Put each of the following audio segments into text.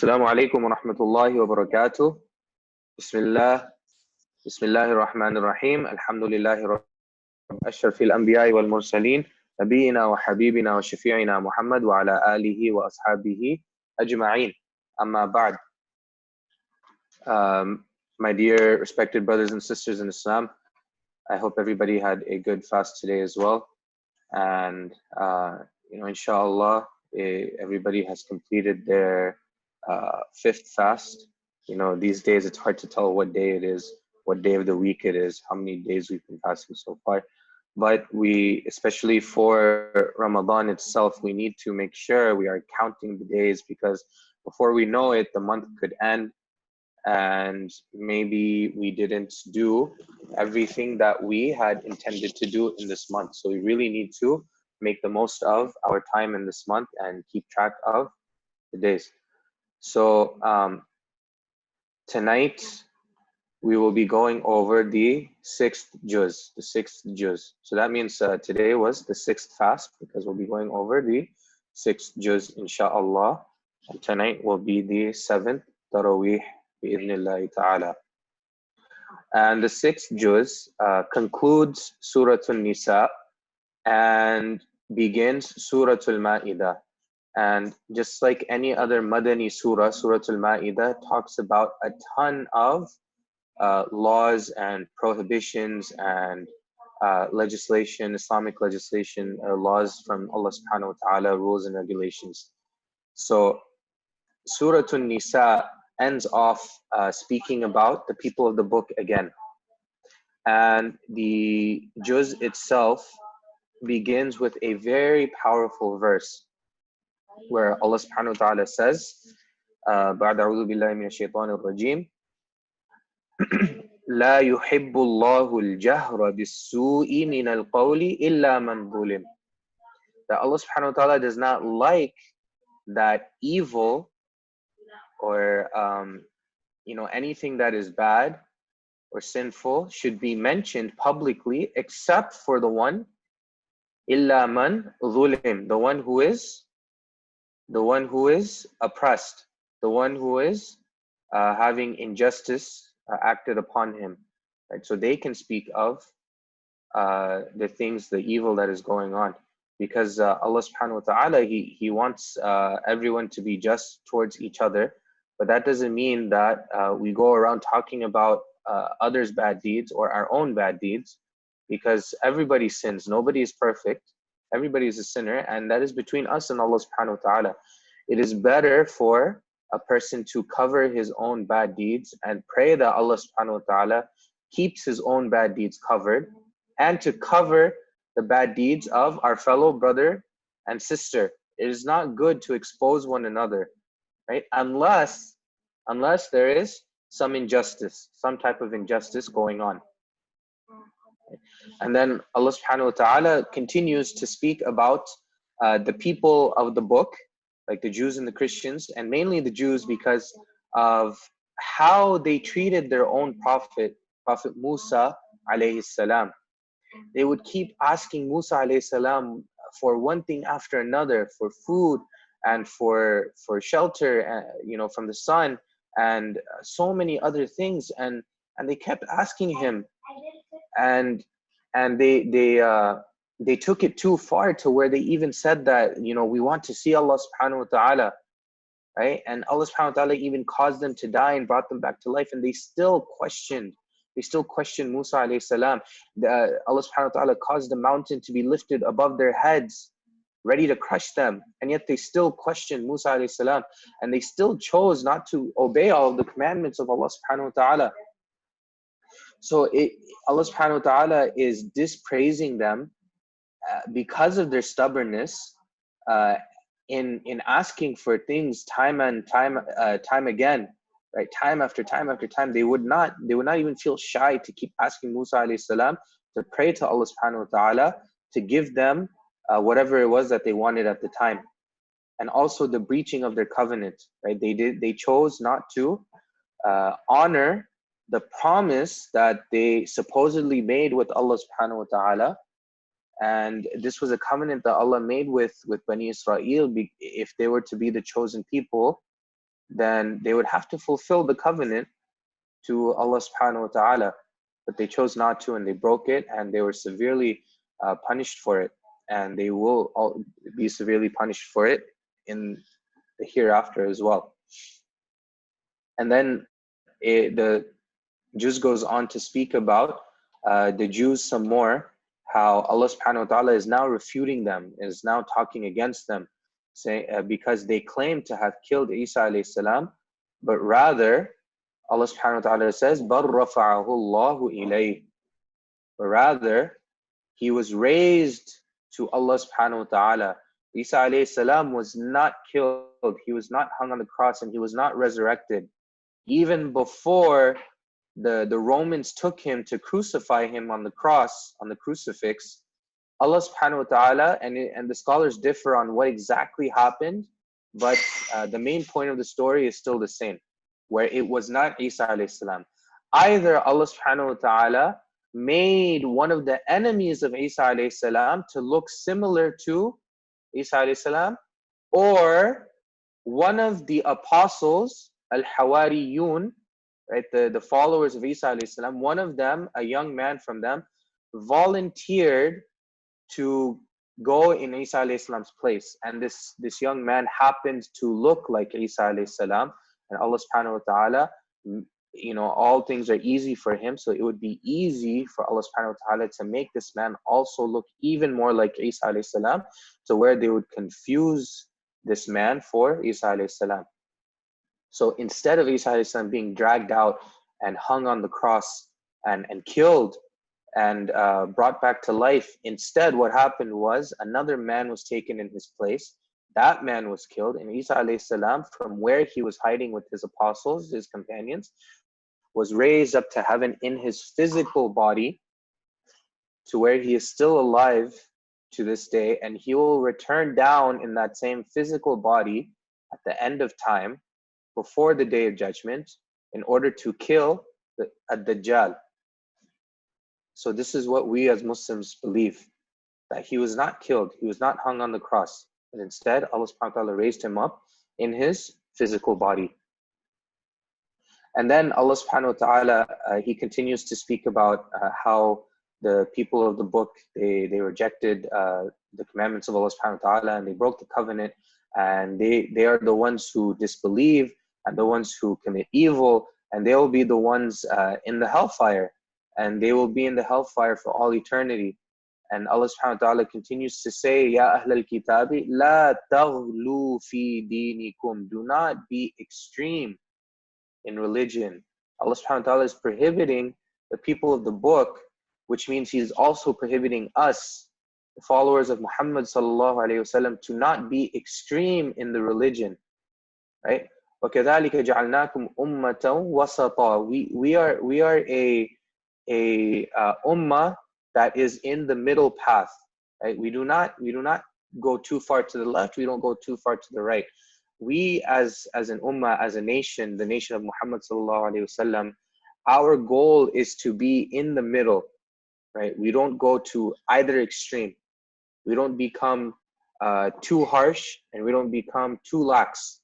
Assalamu alaikum wa rahmatullahi wa barakatuh. Bismillah. Bismillahir Rahmanir Rahim. Alhamdulillahi Rabbil Ashrafil Anbiya'i wal Mursaleen. Nabiyyina wa Habibina wa Shafi'ina Muhammad wa ala alihi wa ashabihi ajma'in. Amma ba'd. My dear respected brothers and sisters in Islam, I hope everybody had a good fast today as well. And, inshallah, everybody has completed their fifth fast. These days it's hard to tell what day it is, what day of the week it is, how many days we've been fasting so far. But we, especially for Ramadan itself, we need to make sure we are counting the days, because before we know it, the month could end and maybe we didn't do everything that we had intended to do in this month. So we really need to make the most of our time in this month and keep track of the days. So tonight we will be going over the sixth juz. So that means today was the sixth fast, because we'll be going over the sixth juz, inshallah. And tonight will be the seventh Taraweeh, bi'idhnillahi ta'ala. And the sixth juz concludes Surah An-Nisa and begins Surah Al-Ma'idah. And just like any other Madani surah, Surah Al-Ma'idah talks about a ton of laws and prohibitions and legislation, Islamic legislation, laws from Allah subhanahu wa ta'ala, rules and regulations. So Surah An-Nisa ends off speaking about the people of the book again. And the juz itself begins with a very powerful verse where Allah subhanahu wa ta'ala says, بَعْدَ أَعُوذُ بِاللَّهِ مِنَ الشَّيْطَانِ الرَّجِيمِ لَا يُحِبُّ اللَّهُ الْجَهْرَ بِالسُّوءِ مِنَ الْقَوْلِ إِلَّا مَنْ ظُلِمَ. That Allah subhanahu wa ta'ala does not like that evil or anything that is bad or sinful should be mentioned publicly, except for the one إِلَّا مَنْ ظُلِمَ, the one who is oppressed, the one who is having injustice acted upon him, right? So they can speak of the things, the evil that is going on, because Allah subhanahu wa ta'ala, he wants everyone to be just towards each other. But that doesn't mean that we go around talking about others' bad deeds or our own bad deeds, because everybody sins. Nobody is perfect. Everybody is a sinner, and that is between us and Allah subhanahu wa ta'ala. It is better for a person to cover his own bad deeds and pray that Allah subhanahu wa ta'ala keeps his own bad deeds covered, and to cover the bad deeds of our fellow brother and sister. It is not good to expose one another, right? Unless there is some injustice, some type of injustice going on. And then Allah subhanahu wa ta'ala continues to speak about the people of the book, like the Jews and the Christians, and mainly the Jews, because of how they treated their own prophet Musa alayhi salam. They would keep asking Musa alayhi salam for one thing after another, for food and for shelter, from the sun, and so many other things, and they kept asking him, and they took it too far, to where they even said that, we want to see Allah subhanahu wa ta'ala, right? And Allah subhanahu wa ta'ala even caused them to die and brought them back to life, and they still questioned Musa alayhi salam. Allah subhanahu wa ta'ala caused the mountain to be lifted above their heads, ready to crush them, and yet they still questioned Musa alayhi salam, and they still chose not to obey all of the commandments of Allah subhanahu wa ta'ala. So Allah subhanahu wa ta'ala is dispraising them because of their stubbornness in asking for things time again, right? Time after time after time. They would not even feel shy to keep asking Musa alayhi salam to pray to Allah subhanahu wa ta'ala to give them whatever it was that they wanted at the time. And also the breaching of their covenant, right? They chose not to honor the promise that they supposedly made with Allah subhanahu wa ta'ala. And this was a covenant that Allah made with Bani Israel. If they were to be the chosen people, then they would have to fulfill the covenant to Allah subhanahu wa ta'ala. But they chose not to, and they broke it, and they were severely punished for it. And they will all be severely punished for it in the hereafter as well. And then the Juz goes on to speak about the Jews some more, how Allah subhanahu wa ta'ala is now refuting them, is now talking against them, say, because they claim to have killed Isa alayhi salam, but rather Allah subhanahu wa ta'ala says, بَلْ رَفَعَهُ اللَّهُ إِلَيْهِ, but rather he was raised to Allah subhanahu wa ta'ala. Isa alayhi salam was not killed, he was not hung on the cross, and he was not resurrected. Even before the Romans took him to crucify him on the cross, on the crucifix, Allah subhanahu wa ta'ala, and the scholars differ on what exactly happened, but the main point of the story is still the same, where it was not Isa alayhi salam. Either Allah subhanahu wa ta'ala made one of the enemies of Isa alayhi salam to look similar to Isa alayhi salam, or one of the apostles, al-Hawariyun, right, the followers of Isa alayhi salam, one of them, a young man from them, volunteered to go in Isa alayhi salam's place. And this young man happened to look like Isa alayhi salam, and Allah subhanahu wa ta'ala, all things are easy for him, so it would be easy for Allah subhanahu wa ta'ala to make this man also look even more like Isa alayhi salam, to where they would confuse this man for Isa alayhi salam. So instead of Isa alayhi salam being dragged out and hung on the cross and killed and brought back to life, instead what happened was another man was taken in his place. That man was killed, and Isa alayhi salam, from where he was hiding with his apostles, his companions, was raised up to heaven in his physical body, to where he is still alive to this day, and he will return down in that same physical body at the end of time, before the day of judgment, in order to kill ad-Dajjal. So this is what we as Muslims believe, that he was not killed, he was not hung on the cross, but instead Allah subhanahu wa ta'ala raised him up in his physical body. And then Allah subhanahu wa ta'ala, he continues to speak about how the people of the book, they rejected the commandments of Allah subhanahu wa ta'ala, and they broke the covenant, and they are the ones who disbelieve and the ones who commit evil, and they will be the ones in the hellfire, and they will be in the hellfire for all eternity. And Allah subhanahu wa ta'ala continues to say, Ya Ahlal Kitabi, La taghlu fi dinikum, do not be extreme in religion. Allah subhanahu wa ta'ala is prohibiting the people of the book, which means He's also prohibiting us, the followers of Muhammad sallallahu alayhi wasallam, to not be extreme in the religion, right? وَكَذَلِكَ جَعَلْنَاكُمْ أُمَّةً وَسَطًا. We are a ummah that is in the middle path, right? We do not go too far to the left, we don't go too far to the right. We as an ummah, as a nation, the nation of Muhammad sallallahu alayhi wasallam, our goal is to be in the middle, right? We don't go to either extreme. We don't become too harsh, and we don't become too lax,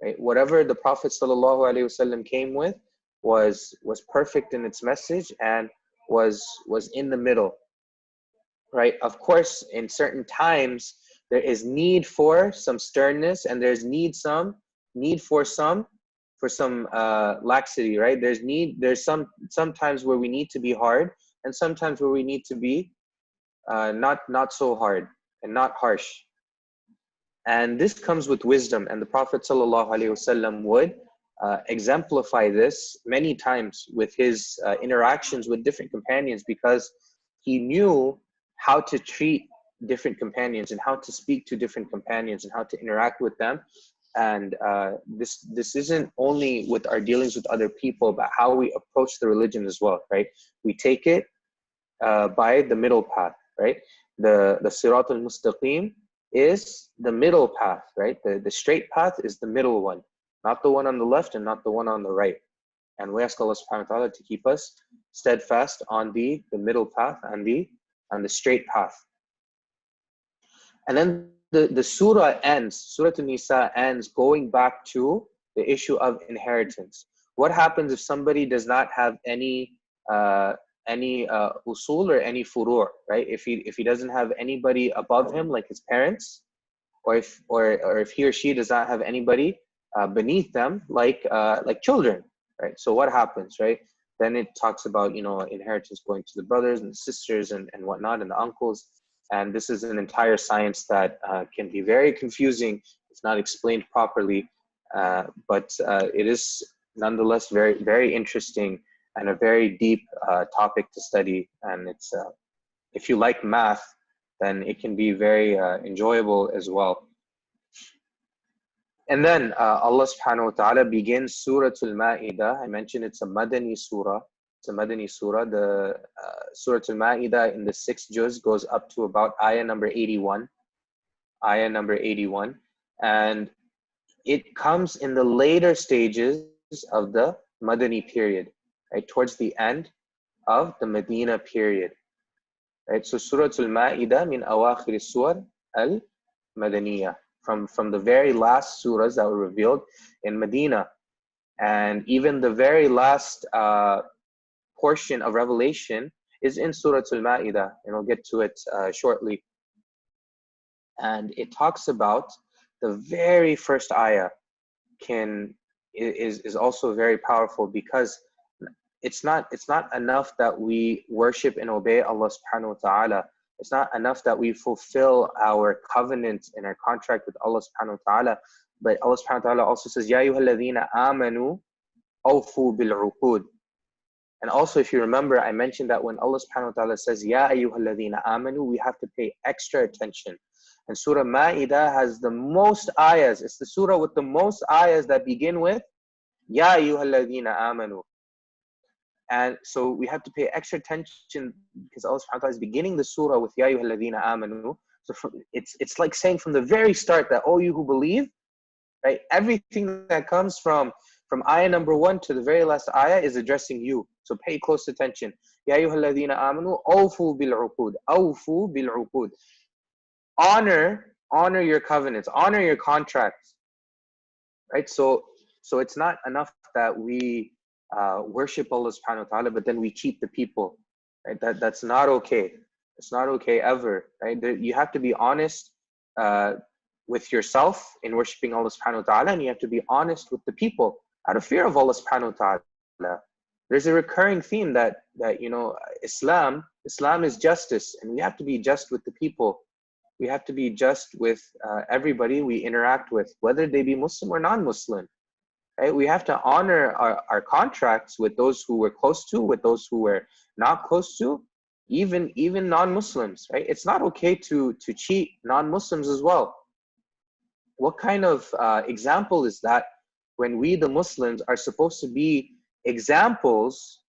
right? Whatever the Prophet sallallahu alaihi wasallam came with was perfect in its message and was in the middle, right? Of course, in certain times there is need for some sternness, and there's need for some laxity, right? There's some times where we need to be hard, and sometimes where we need to be not so hard and not harsh. And this comes with wisdom, and the Prophet ﷺ would exemplify this many times with his interactions with different companions, because he knew how to treat different companions and how to speak to different companions and how to interact with them. And this isn't only with our dealings with other people, but how we approach the religion as well, right? We take it by the middle path, right? The Sirat al-Mustaqim is the middle path, right? The straight path is the middle one, not the one on the left and not the one on the right. And we ask Allah subhanahu wa ta'ala to keep us steadfast on the middle path and the straight path. And then the surah ends, Surah An-Nisa ends going back to the issue of inheritance. What happens if somebody does not have any usul or any furu', right? If he doesn't have anybody above him, like his parents, or if he or she does not have anybody beneath them, like children, right? So what happens, right? Then it talks about, inheritance going to the brothers and the sisters and whatnot, and the uncles. And this is an entire science that can be very confusing. It's not explained properly, but it is nonetheless very, very interesting and a very deep topic to study. And it's if you like math, then it can be very enjoyable as well. And then Allah subhanahu wa ta'ala begins Surah Al-Ma'idah. I mentioned it's a Madani surah. It's a Madani surah. The Surah Al-Ma'idah in the 6th juz goes up to about ayah number 81. Ayah number 81. And it comes in the later stages of the Madani period, right? Towards the end of the Medina period. Right? So Surah Al-Ma'idah min awakhir surah al-Madaniyah. From the very last surahs that were revealed in Medina. And even the very last portion of revelation is in Surah Al-Ma'idah, and we'll get to it shortly. And it talks about the very first ayah is also very powerful, because it's not enough that we worship and obey Allah subhanahu wa ta'ala. It's not enough that we fulfill our covenant and our contract with Allah subhanahu wa ta'ala, but Allah subhanahu wa ta'ala also says, Ya ayyuhalladhina amanu awfu bil-uqud. And also, if you remember, I mentioned that when Allah subhanahu wa ta'ala says, Ya ayyuhalladhina amanu, we have to pay extra attention. And Surah Ma'idah has the most ayahs. It's the surah with the most ayahs that begin with, Ya ayyuhalladhina amanu. And so we have to pay extra attention, because Allah subhanahu wa ta'ala is beginning the surah with Ya ayyuhalladhina amanu. So it's like saying from the very start that, oh, you who believe, right? Everything that comes from ayah number 1 to the very last ayah is addressing you. So pay close attention. Ya ayyuhalladhina amanu awfu bil-uqud. Awfu bil-uqud. Honor your covenants, honor your contracts. Right? So it's not enough that we worship Allah subhanahu wa ta'ala, but then we cheat the people, right? That's not okay. It's not okay ever, right? You have to be honest with yourself in worshiping Allah subhanahu wa ta'ala, and you have to be honest with the people out of fear of Allah subhanahu wa ta'ala. There's a recurring theme that Islam is justice, and we have to be just with the people. We have to be just with everybody we interact with, whether they be Muslim or non-Muslim. Right? We have to honor our contracts with those who we're close to, with those who we're not close to, even non-Muslims. Right? It's not okay to cheat non-Muslims as well. What kind of example is that, when we, the Muslims, are supposed to be examples?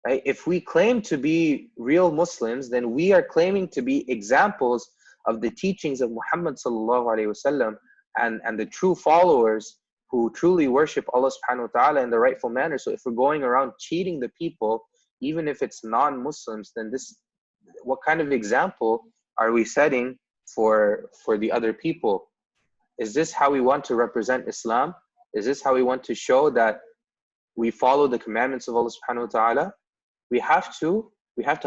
Right? If we claim to be real Muslims, then we are claiming to be examples of the teachings of Muhammad sallallahu alaihi wasallam and the true followers who truly worship Allah subhanahu wa ta'ala in the rightful manner. So if we're going around cheating the people, even if it's non-Muslims, then what kind of example are we setting for the other people? Is this how we want to represent Islam? Is this how we want to show that we follow the commandments of Allah subhanahu wa ta'ala? We have to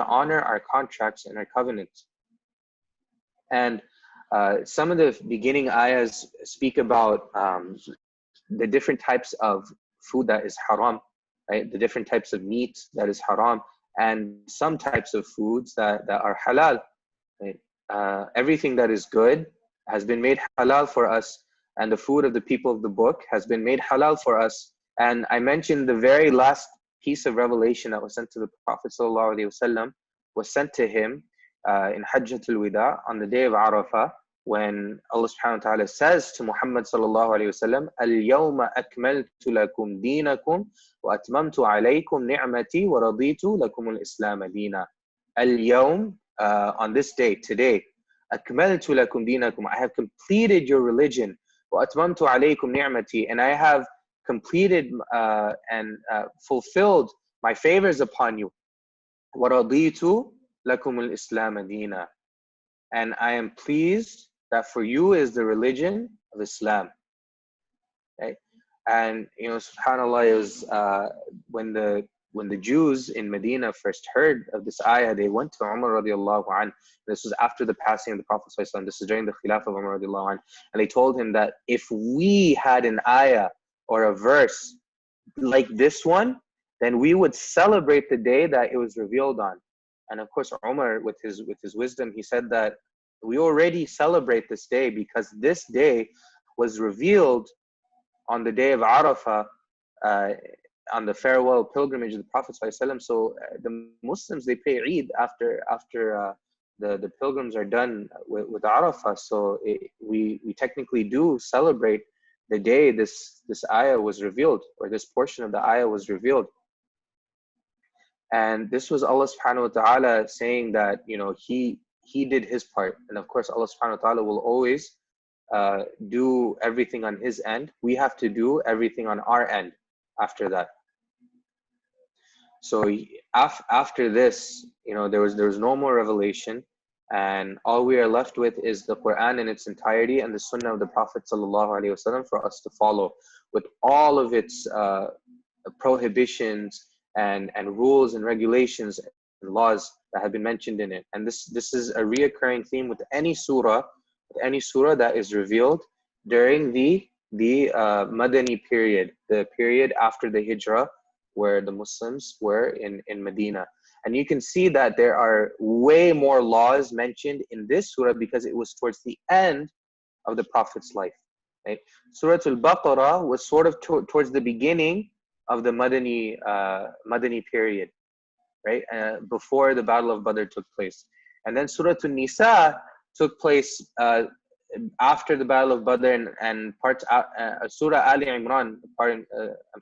honor our contracts and our covenants. And some of the beginning ayahs speak about the different types of food that is haram, right? The different types of meat that is haram, and some types of foods that are halal. Right? Everything that is good has been made halal for us, and the food of the people of the book has been made halal for us. And I mentioned the very last piece of revelation that was sent to the Prophet ﷺ was sent to him in Hajjatul Wida on the day of Arafah, when Allah subhanahu wa ta'ala says to Muhammad sallallahu alayhi wa sallam, Al-yawma akmaltu lakum deenakum wa atmamtu alaykum ni'mati wa raditu lakum al-islam deena. Al-yawm, on this day, today, akmaltu lakum deenakum, I have completed your religion, wa atmamtu alaykum ni'mati, and I have completed and fulfilled my favors upon you. Wa raditu lakum al-islam deena. And I am pleased that for you is the religion of Islam. Right? And subhanallah, it was when the Jews in Medina first heard of this ayah, they went to Umar radiallahu anh. This was after the passing of the Prophet sallallahu alaihi wasallam. This is during the Khilafah of Umar radiallahu anh. And they told him that if we had an ayah or a verse like this one, then we would celebrate the day that it was revealed on. And of course, Umar, with his wisdom, he said that we already celebrate this day because this day was revealed on the day of Arafah, on the farewell pilgrimage of the Prophet ﷺ. So the Muslims, they pay Eid after the pilgrims are done with Arafah. So we technically do celebrate the day this ayah was revealed, or this portion of the ayah was revealed. And this was Allah subhanahu wa ta'ala saying that, he did his part. And of course, Allah subhanahu wa ta'ala will always do everything on his end. We have to do everything on our end after that. So after this, there was no more revelation, and all we are left with is the Qur'an in its entirety and the Sunnah of the Prophet sallallahu alaihi wasallam for us to follow, with all of its prohibitions and rules and regulations and laws that have been mentioned in it. And this is a reoccurring theme with any surah that is revealed during the Madani period, the period after the Hijrah, where the Muslims were in Medina. And you can see that there are way more laws mentioned in this surah because it was towards the end of the Prophet's life. Right? Surah Al-Baqarah was sort of towards the beginning of the Madani period, right? Before the Battle of Badr took place. And then Surah An-Nisa took place after the Battle of Badr, and parts Surah Ali Imran.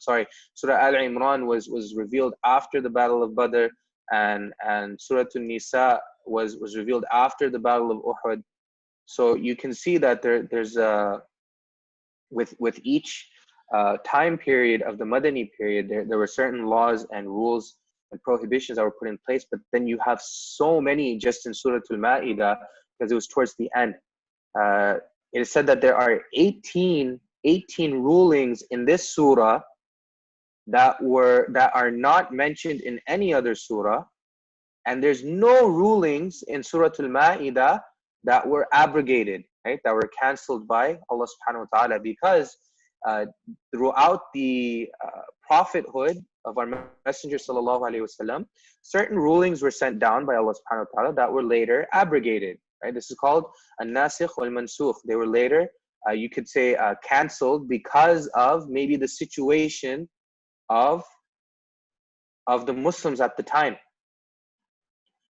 Surah Ali Imran was revealed after the Battle of Badr, and Surah An-Nisa was revealed after the Battle of Uhud. So you can see that there's with each time period of the Madani period, there were certain laws and rules and prohibitions that were put in place. But then you have so many just in Surah Al-Ma'idah, because it was towards the end. It is said that there are 18 rulings in this surah that are not mentioned in any other surah, and there's no rulings in Surah Al-Ma'idah that were abrogated, right? That were cancelled by Allah subhanahu wa ta'ala, because throughout the prophethood of our Messenger sallallahu alaihi wasallam, certain rulings were sent down by Allah subhanahu wa ta'ala that were later abrogated. Right? This is called an-nasikh wal-mansukh. They were later, you could say, cancelled because of maybe the situation of the Muslims at the time.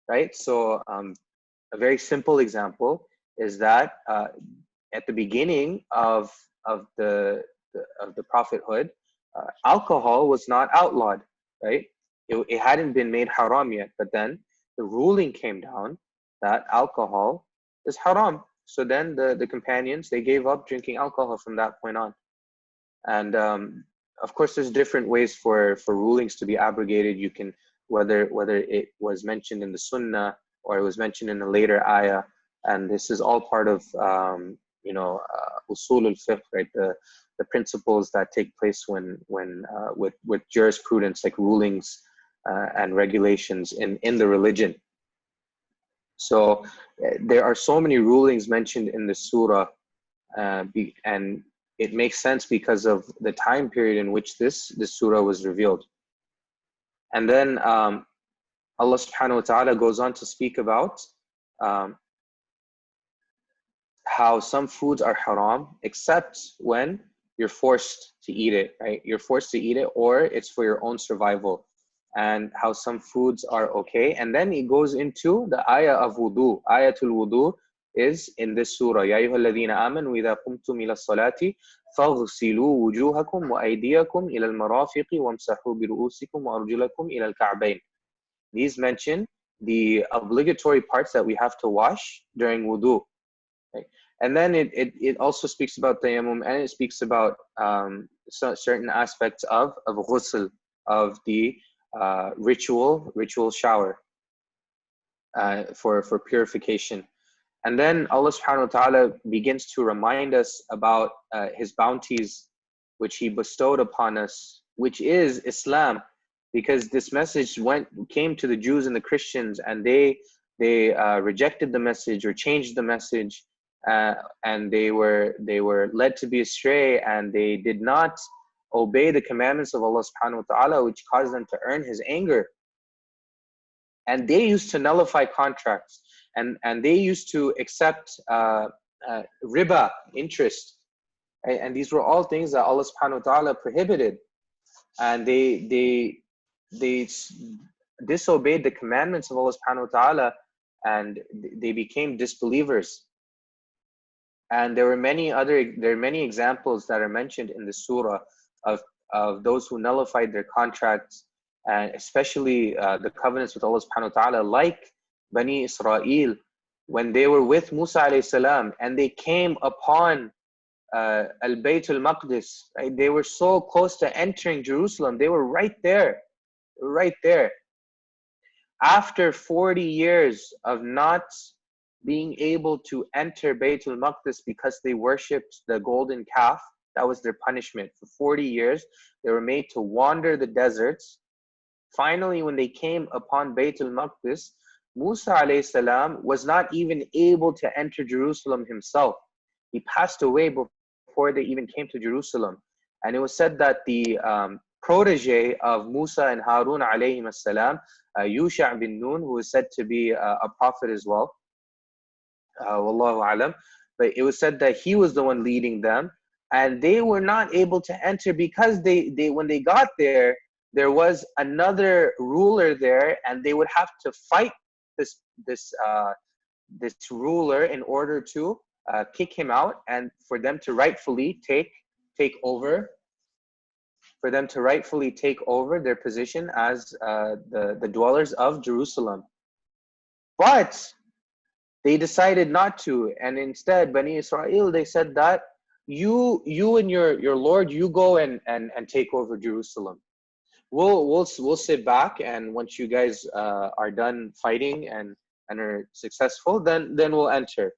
Right? So a very simple example is that at the beginning of the prophethood, alcohol was not outlawed. Right? It hadn't been made haram yet, but then the ruling came down that alcohol is haram. So then the companions, they gave up drinking alcohol from that point on. And of course, there's different ways for rulings to be abrogated. You can, whether it was mentioned in the Sunnah or it was mentioned in a later ayah. And this is all part of usul al-fiqh, right? The principles that take place when with jurisprudence, like rulings and regulations in the religion. So there are so many rulings mentioned in the surah, and it makes sense because of the time period in which this surah was revealed. And then Allah subhanahu wa ta'ala goes on to speak about how some foods are haram except when you're forced to eat it, right? You're forced to eat it, or it's for your own survival. And how some foods are okay. And then it goes into the ayah of wudu. Ayatul wudu is in this surah. Ya ayyuhalladhina amanu idha qumtum ila salati faghsilu wujuhakum wa aydiyakum ila al-marafiqi wamsahu bi ru'usikum wa arjulakum ila al-ka'bayn. These mention the obligatory parts that we have to wash during wudu. Right? And then it also speaks about tayammum, and it speaks about certain aspects of ghusl, of the ritual shower for purification. And then Allah subhanahu wa ta'ala begins to remind us about his bounties which he bestowed upon us, which is Islam, because this message came to the Jews and the Christians, and they rejected the message or changed the message, and they were led to be astray, and they did not obey the commandments of Allah subhanahu wa ta'ala, which caused them to earn his anger. And they used to nullify contracts, and they used to accept riba, interest, and these were all things that Allah subhanahu wa ta'ala prohibited. And they disobeyed the commandments of Allah subhanahu wa ta'ala, and they became disbelievers. And there are many examples that are mentioned in the surah of those who nullified their contracts, and especially the covenants with Allah subhanahu wa ta'ala, like Bani Israel, when they were with Musa alayhi salam and they came upon Al-Bayt al-Maqdis, right? They were so close to entering Jerusalem. They were right there, right there. After 40 years of not being able to enter Bayt al-Maqdis because they worshipped the golden calf, that was their punishment. For 40 years, they were made to wander the deserts. Finally, when they came upon Bayt al-Maqdis, Musa alayhi salam was not even able to enter Jerusalem himself. He passed away before they even came to Jerusalem. And it was said that the protege of Musa and Harun alayhim as-salam, Yusha bin Nun, who is said to be a prophet as well, wallahu alam, but it was said that he was the one leading them, and they were not able to enter because they when they got there, there was another ruler there, and they would have to fight this ruler in order to kick him out, and for them to rightfully take over, for them to rightfully take over their position as the dwellers of Jerusalem. But they decided not to, and instead Bani Israel, they said that you and your Lord, you go and take over Jerusalem. We'll sit back, and once you guys are done fighting and are successful, then we'll enter.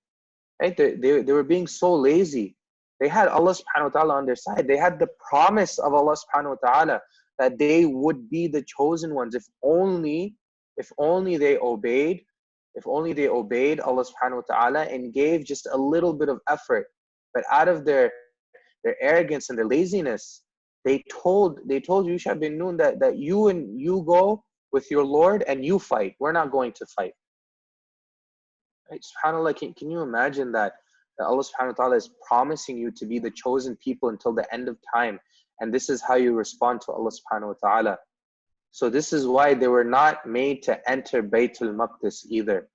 Right? They were being so lazy. They had Allah subhanahu wa ta'ala on their side. They had the promise of Allah subhanahu wa ta'ala that they would be the chosen ones if only they obeyed. If only they obeyed Allah subhanahu wa ta'ala and gave just a little bit of effort. But out of their arrogance and their laziness, they told Yusha bin Nun that you go with your Lord and you fight. We're not going to fight. Right? SubhanAllah, can you imagine that Allah subhanahu wa ta'ala is promising you to be the chosen people until the end of time, and this is how you respond to Allah subhanahu wa ta'ala. So this is why they were not made to enter Bayt al-Maqdis either.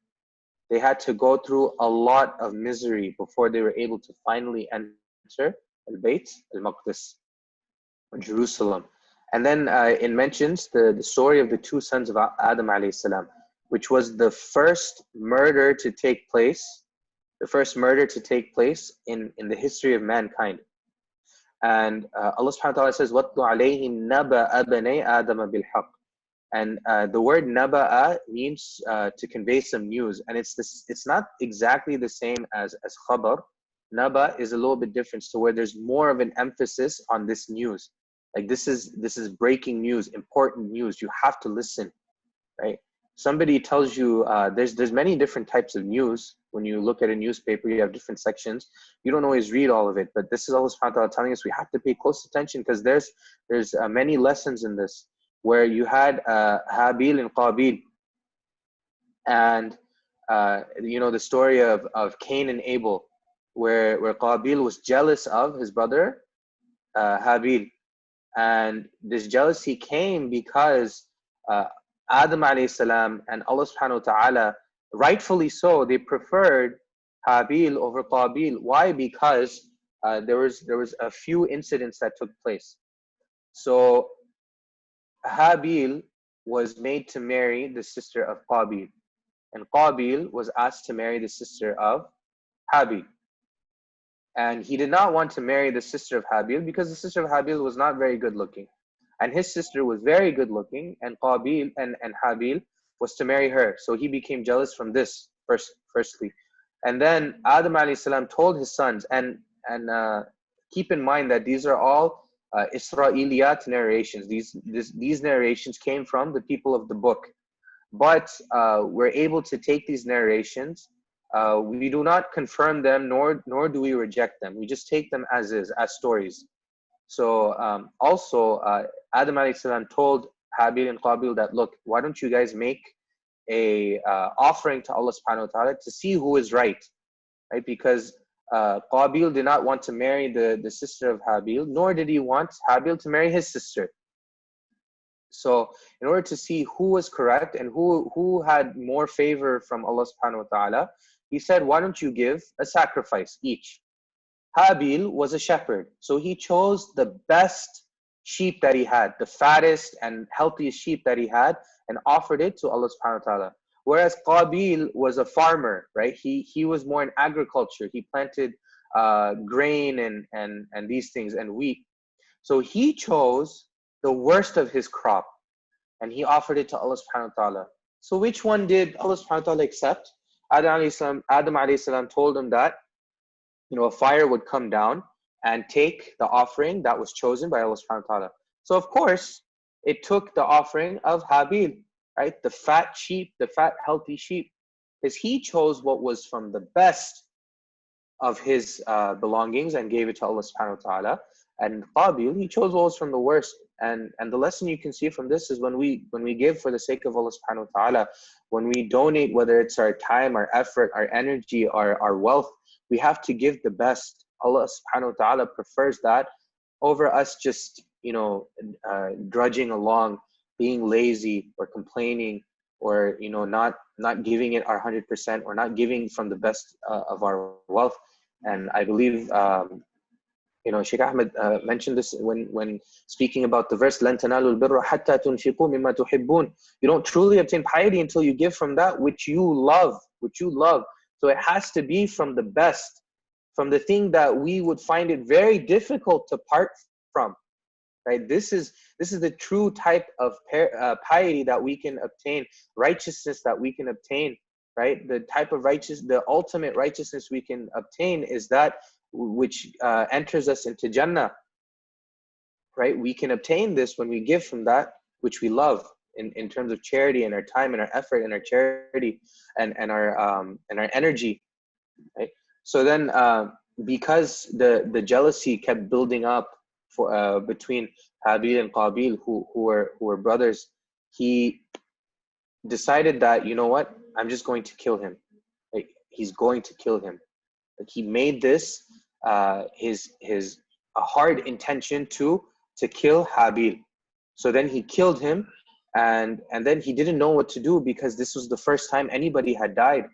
They had to go through a lot of misery before they were able to finally enter al-Bayt al-Maqdis, Jerusalem. And then it mentions the story of the two sons of Adam alayhi salam, which was the first murder to take place, in the history of mankind. And Allah subhanahu wa ta'ala says, وَاتْلُ عَلَيْهِمْ نَبَأَ بَنَيْ آدَمَ بِالْحَقِّ. And the word naba'a means to convey some news, and it's not exactly the same as khabar. Naba is a little bit different, so where there's more of an emphasis on this news. Like this is breaking news, important news. You have to listen, right? Somebody tells you there's many different types of news. When you look at a newspaper, you have different sections. You don't always read all of it, but this is Allah subhanahu wa ta'ala telling us we have to pay close attention, because there's many lessons in this, where you had Habil and Qabil, and the story of Cain and Abel, where Qabil was jealous of his brother Habil, and this jealousy came because Adam alayhi salam and Allah subhanahu wa ta'ala, rightfully so, they preferred Habil over Qabil. Why? Because there was a few incidents that took place. So Habil was made to marry the sister of Qabil, and Qabil was asked to marry the sister of Habil. And he did not want to marry the sister of Habil because the sister of Habil was not very good looking, and his sister was very good looking, and Qabil and Habil was to marry her. So he became jealous from this firstly. And then Adam alayhi salam told his sons, and keep in mind that these are all Israeliyat narrations. These narrations came from the people of the book. But we're able to take these narrations. We do not confirm them, nor do we reject them. We just take them as is, as stories. So also, Adam alayhi salam told Habil and Qabil that, look, why don't you guys make a offering to Allah subhanahu wa ta'ala to see who is right? Because Qabil did not want to marry the sister of Habil, nor did he want Habil to marry his sister. So in order to see who was correct and who had more favor from Allah subhanahu wa ta'ala, he said, why don't you give a sacrifice each? Habil was a shepherd, so he chose the best sheep that he had, the fattest and healthiest sheep that he had, and offered it to Allah subhanahu wa ta'ala. Whereas Qabil was a farmer, right? He was more in agriculture. He planted grain and these things and wheat. So he chose the worst of his crop and he offered it to Allah subhanahu wa ta'ala. So which one did Allah subhanahu wa ta'ala accept? Adam alayhi salam told him that, a fire would come down and take the offering that was chosen by Allah subhanahu wa ta'ala. So of course, it took the offering of Habil, right? The fat sheep, the fat healthy sheep, because he chose what was from the best of his belongings and gave it to Allah subhanahu wa ta'ala. And Qabil, he chose what was from the worst. And the lesson you can see from this is when we give for the sake of Allah subhanahu wa ta'ala, when we donate, whether it's our time, our effort, our energy, our wealth, we have to give the best. Allah subhanahu wa ta'ala prefers that over us just, drudging along, being lazy or complaining, or, not giving it our 100% or not giving from the best of our wealth. And I believe, Sheikh Ahmed mentioned this when speaking about the verse, لَن تَنَالُوا الْبِرَّ حَتَّى تُنْفِقُوا مِمَّا تُحِبُّونَ. You don't truly obtain piety until you give from that which you love, So it has to be from the best, from the thing that we would find it very difficult to part from. Right? This is the true type of piety that we can obtain, righteousness that we can obtain. Right? The type of the ultimate righteousness we can obtain is that which enters us into Jannah. Right? We can obtain this when we give from that which we love, in terms of charity and our time and our effort and our charity and our energy. Right? So then, because the jealousy kept building up between Habil and Qabil, who were brothers, he decided that, you know what, I'm just going to kill him. Like, he's going to kill him. Like, he made this his a hard intention to kill Habil. So then he killed him, and then he didn't know what to do, because this was the first time anybody had died.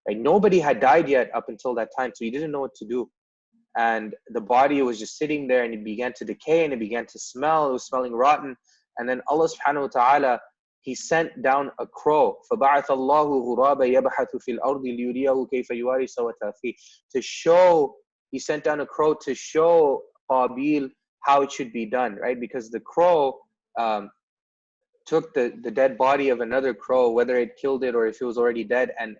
Like, nobody had died yet up until that time, so he didn't know what to do. And the body was just sitting there, and it began to decay, and it began to smell. It was smelling rotten. And then Allah subhanahu wa ta'ala, he sent down a crow. فَبَعَثَ اللَّهُ غُرَابًا يَبْحَثُ فِي الْأَرْضِ لِيُرِيَهُ كَيْفَ يُوَارِي سَوْءَةَ أَخِيهِ. To show, he sent down a crow to show Qabil how it should be done, right? Because the crow took the dead body of another crow, whether it killed it or if it was already dead, and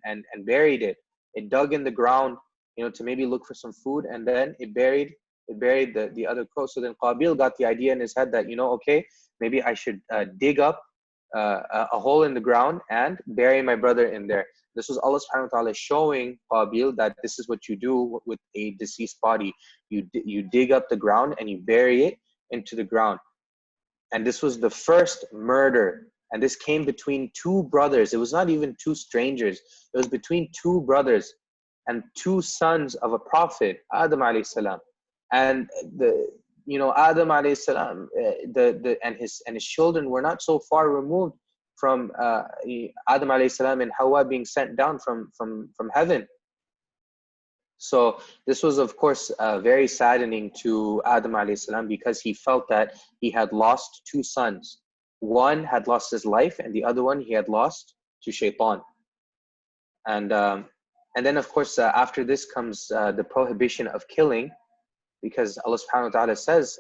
buried it. It dug in the ground, to maybe look for some food, and then it buried the other crow. So then Qabil got the idea in his head that, okay, maybe I should dig up a hole in the ground and bury my brother in there. This was Allah subhanahu wa ta'ala showing Qabil that this is what you do with a deceased body. You dig up the ground and you bury it into the ground. And this was the first murder. And this came between two brothers. It was not even two strangers. It was between two brothers and two sons of a prophet, Adam alayhi salam. And Adam alayhi salam, and his children were not so far removed from Adam alayhi salam and Hawa being sent down from heaven. So this was, of course, very saddening to Adam alayhi salam, because he felt that he had lost two sons. One had lost his life, and the other one he had lost to shaitan. And then, of course, after this comes the prohibition of killing, because Allah subhanahu wa ta'ala says,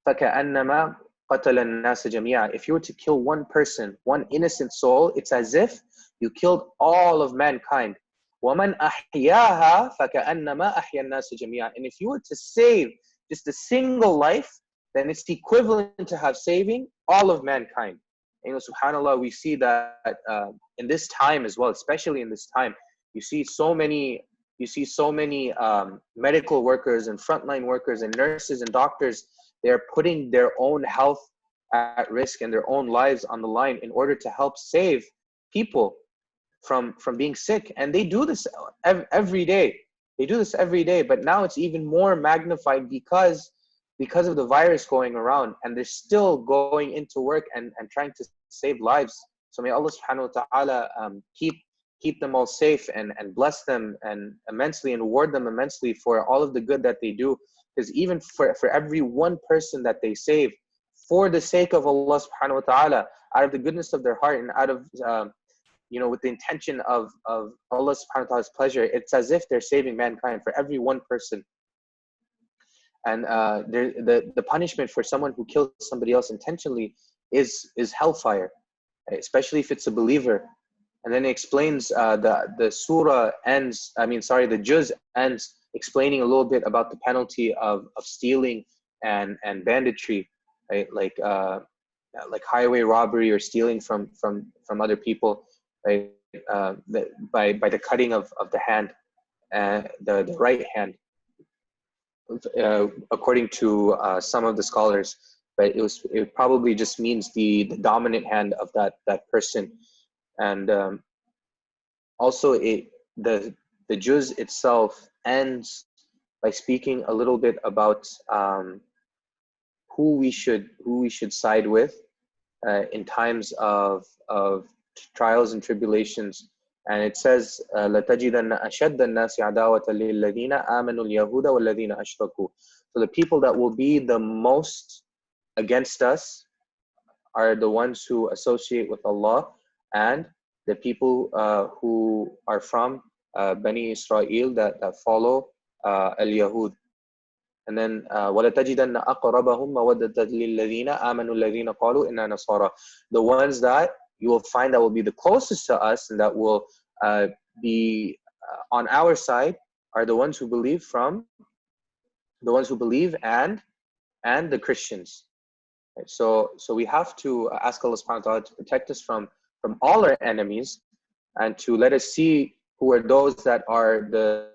فَكَأَنَّمَا قَتَلَ النَّاسَ جَمِيعًا. If you were to kill one person, one innocent soul, it's as if you killed all of mankind. وَمَنْ أَحْيَاهَا فَكَأَنَّمَا أَحْيَا النَّاسَ جَمِيعًا. And if you were to save just a single life, then it's equivalent to have saving all of mankind. You know, subhanAllah, we see that in this time as well, especially in this time, you see so many medical workers and frontline workers and nurses and doctors. They're putting their own health at risk and their own lives on the line in order to help save people from being sick. And they do this every day. They do this every day, but now it's even more magnified because of the virus going around, and they're still going into work and trying to save lives. So may Allah subhanahu wa ta'ala keep them all safe and bless them and immensely and reward them immensely for all of the good that they do. Because even for every one person that they save, for the sake of Allah subhanahu wa ta'ala, out of the goodness of their heart and out of with the intention of Allah subhanahu wa ta'ala's pleasure, it's as if they're saving mankind for every one person. And the punishment for someone who kills somebody else intentionally is hellfire, especially if it's a believer. And then it explains the surah ends. The juz ends explaining a little bit about the penalty of stealing and banditry, right? Like highway robbery or stealing from other people, right? By the cutting of the hand, the right hand. According to some of the scholars, but it probably just means the dominant hand of that person. And also the juz itself ends by speaking a little bit about who we should side with in times of trials and tribulations. And it says, لَتَجِدَنَّ أَشَدَّ النَّاسِ عَدَاوَةً لِلَّذِينَ آمَنُوا الْيَهُودَ وَالَّذِينَ أَشْرَكُوا. So the people that will be the most against us are the ones who associate with Allah and the people who are from Bani Israel that follow al-Yahud. And then وَلَتَجِدَنَّ أَقْرَبَهُمْ مَوَدَّةً لِلَّذِينَ آمَنُوا الَّذِينَ قَالُوا إِنَّا نَصَارَى. The ones that you will find that will be the closest to us and that will be on our side are the ones who believe and the Christians. Right? So we have to ask Allah subhanahu wa ta'ala to protect us from all our enemies and to let us see who are those that are the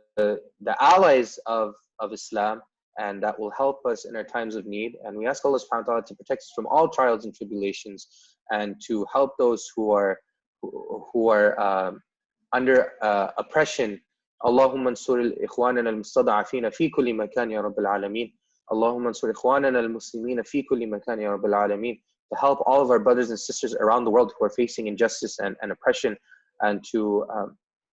allies of Islam and that will help us in our times of need. And we ask Allah subhanahu wa ta'ala to protect us from all trials and tribulations and to help those who are under oppression. Allahumma ansur al-ikhwanana al-mustada'afina fi kulli makan ya Rabbil Alameen. Allahumma ansur ikhwanana al-muslimina fi kulli makan ya Rabbil Alameen. To help all of our brothers and sisters around the world who are facing injustice and oppression, and to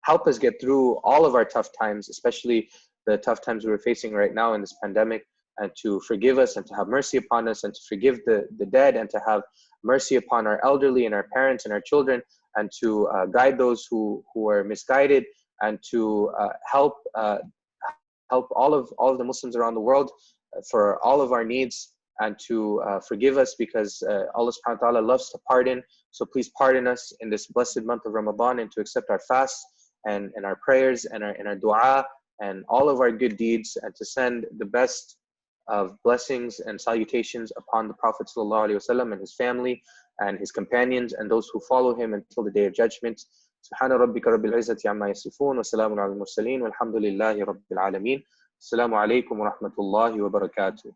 help us get through all of our tough times, especially the tough times we're facing right now in this pandemic, and to forgive us and to have mercy upon us and to forgive the dead and to have mercy upon our elderly and our parents and our children, and to guide those who are misguided, and to help all of the Muslims around the world for all of our needs, and to forgive us because Allah subhanahu wa ta'ala loves to pardon. So please pardon us in this blessed month of Ramadan, and to accept our fasts and our prayers and our dua and all of our good deeds, and to send the best of blessings and salutations upon the Prophet ﷺ and his family and his companions and those who follow him until the day of judgment. Subhana rabbika rabbil izzati amma yasifun wa salamun ala al-mursaleen walhamdulillahi rabbil alameen. Assalamu alaikum wa rahmatullahi wa barakatuh.